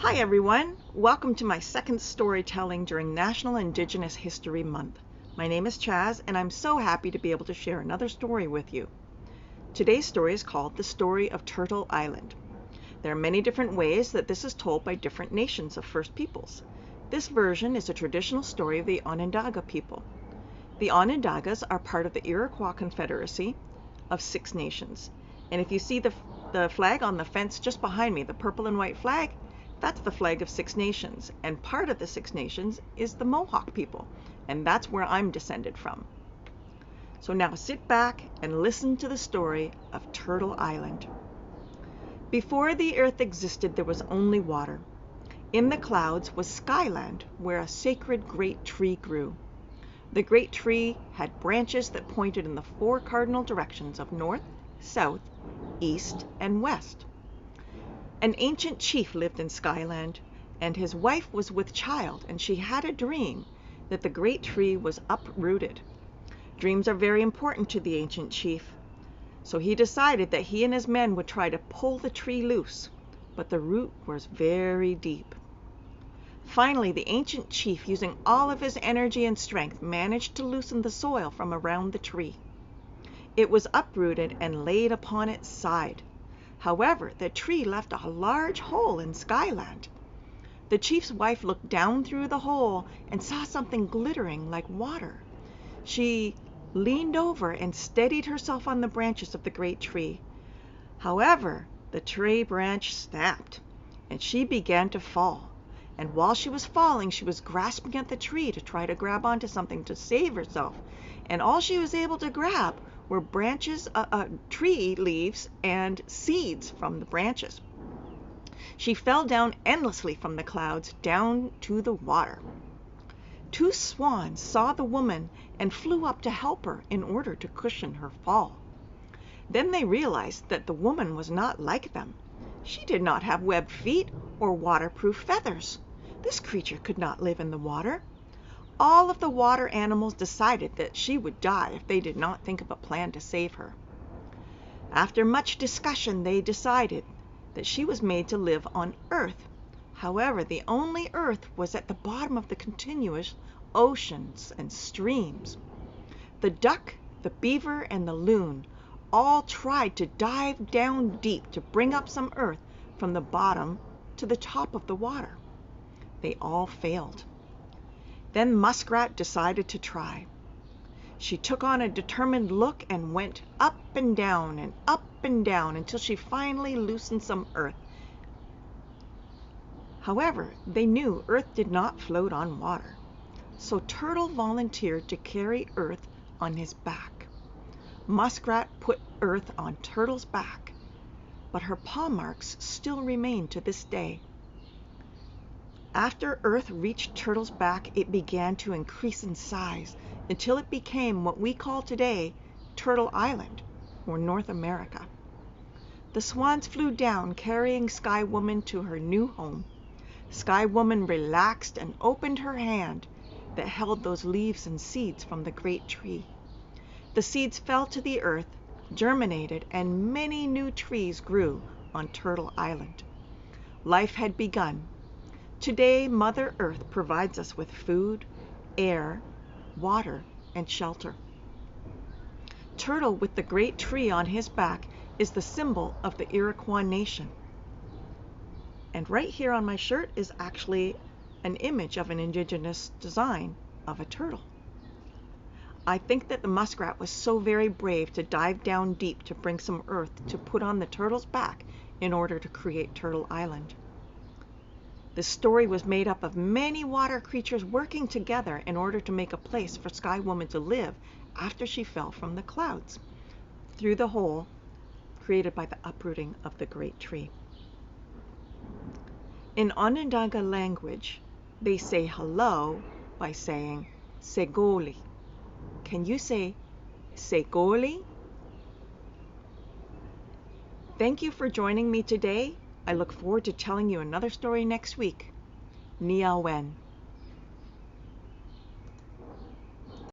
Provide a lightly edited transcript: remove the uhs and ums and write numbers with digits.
Hi everyone, welcome to my second storytelling during National Indigenous History Month. My name is Chaz and I'm so happy to be able to share another story with you. Today's story is called The Story of Turtle Island. There are many different ways that this is told by different nations of First Peoples. This version is a traditional story of the Onondaga people. The Onondagas are part of the Iroquois Confederacy of 6 nations. And if you see the flag on the fence just behind me, the purple and white flag, that's the flag of 6 nations, and part of the 6 nations is the Mohawk people, and that's where I'm descended from. So now sit back and listen to the story of Turtle Island. Before the earth existed, there was only water. In the clouds was Skyland, where a sacred great tree grew. The great tree had branches that pointed in the 4 cardinal directions of north, south, east, and west. An ancient chief lived in Skyland, and his wife was with child, and she had a dream that the great tree was uprooted. Dreams are very important to the ancient chief, so he decided that he and his men would try to pull the tree loose, but the root was very deep. Finally, the ancient chief, using all of his energy and strength, managed to loosen the soil from around the tree. It was uprooted and laid upon its side. However, the tree left a large hole in Skyland. The chief's wife looked down through the hole and saw something glittering like water. She leaned over and steadied herself on the branches of the great tree. However, the tree branch snapped, and she began to fall. And while she was falling, she was grasping at the tree to try to grab onto something to save herself. And all she was able to grab were branches, tree leaves, and seeds from the branches. She fell down endlessly from the clouds down to the water. 2 swans saw the woman and flew up to help her in order to cushion her fall. Then they realized that the woman was not like them. She did not have webbed feet or waterproof feathers. This creature could not live in the water. All of the water animals decided that she would die if they did not think of a plan to save her. After much discussion, they decided that she was made to live on Earth. However, the only Earth was at the bottom of the continuous oceans and streams. The duck, the beaver, and the loon all tried to dive down deep to bring up some earth from the bottom to the top of the water. They all failed. Then Muskrat decided to try. She took on a determined look and went up and down until she finally loosened some earth. However, they knew earth did not float on water, so Turtle volunteered to carry earth on his back. Muskrat put earth on Turtle's back, but her paw marks still remain to this day. After earth reached Turtle's back, it began to increase in size until it became what we call today Turtle Island, or North America. The swans flew down, carrying Sky Woman to her new home. Sky Woman relaxed and opened her hand that held those leaves and seeds from the great tree. The seeds fell to the earth, germinated, and many new trees grew on Turtle Island. Life had begun. Today, Mother Earth provides us with food, air, water, and shelter. Turtle with the great tree on his back is the symbol of the Iroquois nation. And right here on my shirt is actually an image of an indigenous design of a turtle. I think that the muskrat was so very brave to dive down deep to bring some earth to put on the turtle's back in order to create Turtle Island. This story was made up of many water creatures working together in order to make a place for Sky Woman to live after she fell from the clouds through the hole created by the uprooting of the great tree. In Onondaga language, they say hello by saying segoli. Can you say segoli? Thank you for joining me today. I look forward to telling you another story next week. Niawen.